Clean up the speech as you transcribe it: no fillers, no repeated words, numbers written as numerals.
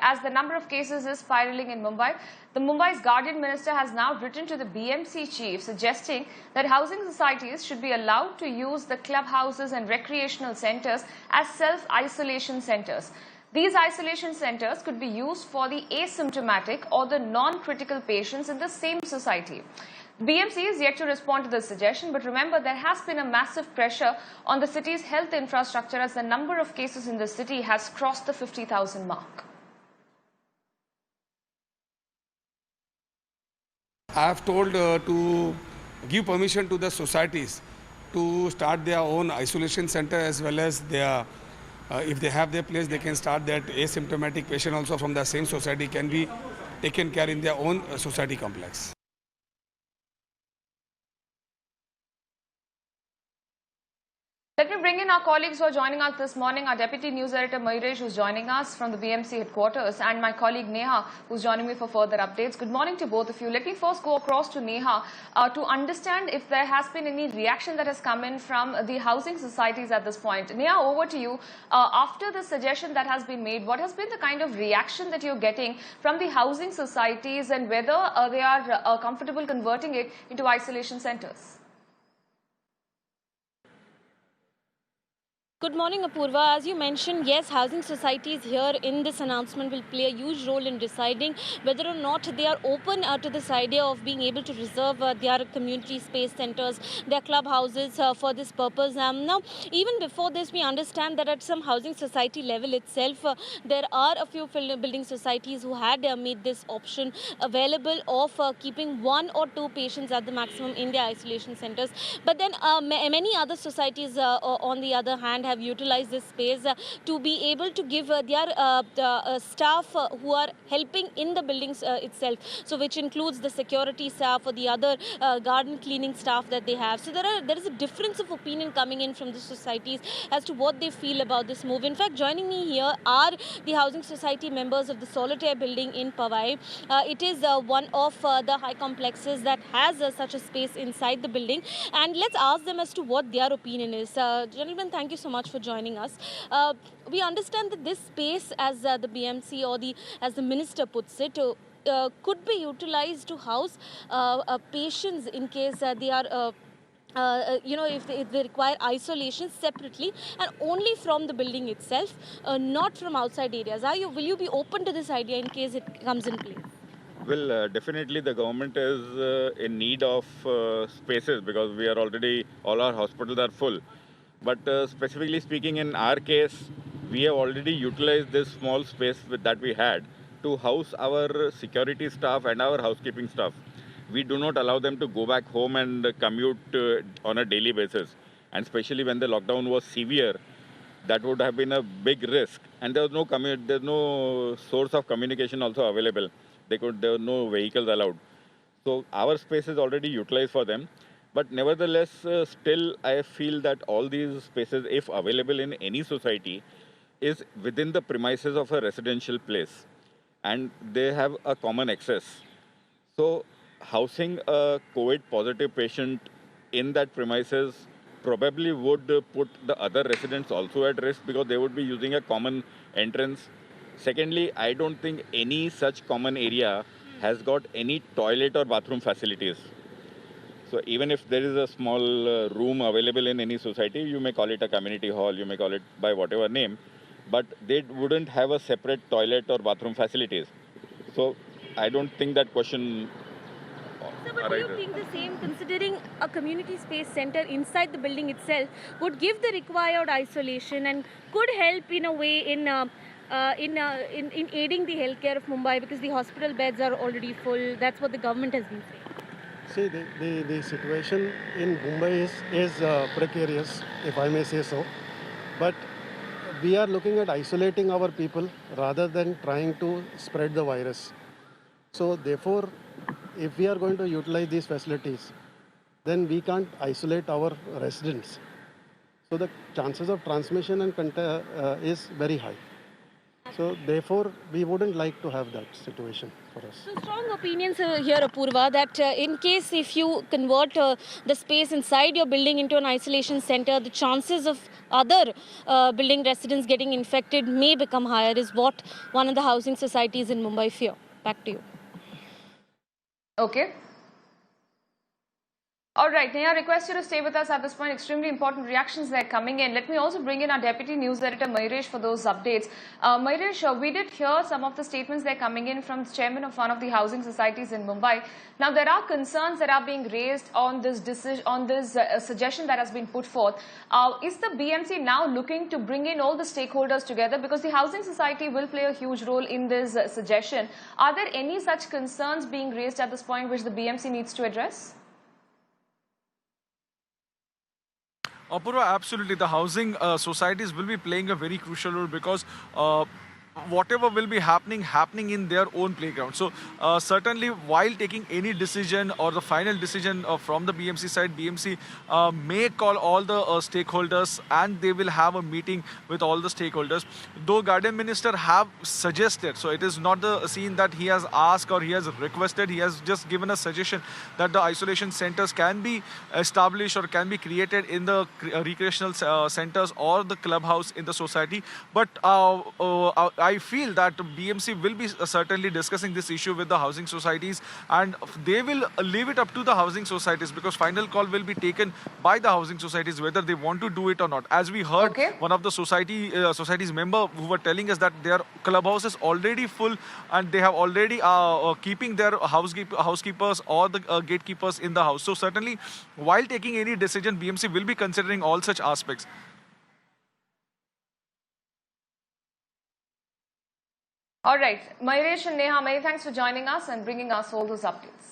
as the number of cases is spiraling in Mumbai. The Mumbai's Guardian Minister has now written to the BMC chief suggesting that housing societies should be allowed to use the clubhouses and recreational centers as self-isolation centers. These isolation centers could be used for the asymptomatic or the non-critical patients in the same society. BMC is yet to respond to this suggestion, but remember, there has been a massive pressure on the city's health infrastructure as the number of cases in the city has crossed the 50,000 mark. I have told to give permission to the societies to start their own isolation center, as well as their, if they have their place, they can start that asymptomatic patient also from the same society can be taken care in their own society complex. Let me bring in our colleagues who are joining us this morning. Our Deputy News Editor Mayuresh, who's joining us from the BMC headquarters, and my colleague Neha, who's joining me for further updates. Good morning to both of you. Let me first go across to Neha to understand if there has been any reaction that has come in from the housing societies at this point. Neha, over to you. After the suggestion that has been made, what has been the kind of reaction that you're getting from the housing societies, and whether they are comfortable converting it into isolation centers? Good morning, Apurva. As you mentioned, yes, housing societies here in this announcement will play a huge role in deciding whether or not they are open to this idea of being able to reserve their community space centers, their clubhouses for this purpose. Now, even before this, we understand that at some housing society level itself, there are a few building societies who had made this option available of keeping 1 or 2 patients at the maximum in their isolation centers. But then many other societies, on the other hand, have utilized this space to be able to give their staff who are helping in the buildings itself, so which includes the security staff or the other garden cleaning staff that they have. So there is a difference of opinion coming in from the societies as to what they feel about this move. In fact, joining me here are the housing society members of the Solitaire building in Powai. It is one of the high complexes that has such a space inside the building, and let's ask them as to what their opinion is. Gentlemen, thank you so much for joining us. We understand that this space, as the BMC or as the minister puts it, could be utilized to house patients in case they are if they require isolation separately and only from the building itself, not from outside areas. Will you be open to this idea in case it comes in place? Well, definitely the government is in need of spaces, because we are already, all our hospitals are full. But specifically speaking, in our case, we have already utilized this small space that we had to house our security staff and our housekeeping staff. We do not allow them to go back home and commute on a daily basis. And especially when the lockdown was severe, that would have been a big risk. And there was there's no source of communication also available. There were no vehicles allowed. So our space is already utilized for them. But nevertheless, still I feel that all these spaces, if available in any society, is within the premises of a residential place, and they have a common access. So housing a COVID positive patient in that premises probably would put the other residents also at risk, because they would be using a common entrance. Secondly, I don't think any such common area has got any toilet or bathroom facilities. So even if there is a small room available in any society, you may call it a community hall, you may call it by whatever name, but they wouldn't have a separate toilet or bathroom facilities. So I don't think that question. So, but do you think the same, considering a community space center inside the building itself would give the required isolation and could help in a way in aiding the healthcare of Mumbai, because the hospital beds are already full? That's what the government has been saying. See, the situation in Mumbai is precarious, if I may say so. But we are looking at isolating our people rather than trying to spread the virus. So therefore, if we are going to utilize these facilities, then we can't isolate our residents. So the chances of transmission and is very high. So therefore, we wouldn't like to have that situation for us. So strong opinions here, Apurva, that in case if you convert the space inside your building into an isolation center, the chances of other building residents getting infected may become higher, is what one of the housing societies in Mumbai fear. Back to you. Okay. All right, Neha, I request you to stay with us at this point. Extremely important reactions that are coming in. Let me also bring in our Deputy News Editor, Mayuresh, for those updates. Mayuresh, we did hear some of the statements that are coming in from the chairman of one of the housing societies in Mumbai. Now, there are concerns that are being raised on this decision, on this suggestion that has been put forth. Is the BMC now looking to bring in all the stakeholders together? Because the housing society will play a huge role in this suggestion. Are there any such concerns being raised at this point which the BMC needs to address? Apurva, absolutely. The housing societies will be playing a very crucial role because whatever will be happening in their own playground. So certainly while taking any decision or the final decision from the BMC side, BMC may call all the stakeholders and they will have a meeting with all the stakeholders. Though Guardian Minister have suggested, so it is not the scene that he has asked or he has requested, he has just given a suggestion that the isolation centers can be established or can be created in the recreational centers or the clubhouse in the society. But I feel that BMC will be certainly discussing this issue with the housing societies, and they will leave it up to the housing societies because final call will be taken by the housing societies whether they want to do it or not. As we heard, one of the society's member who were telling us that their clubhouse is already full and they have already keeping their housekeepers or the gatekeepers in the house. So certainly, while taking any decision, BMC will be considering all such aspects. All right, Mayuresh and Neha, many thanks for joining us and bringing us all those updates.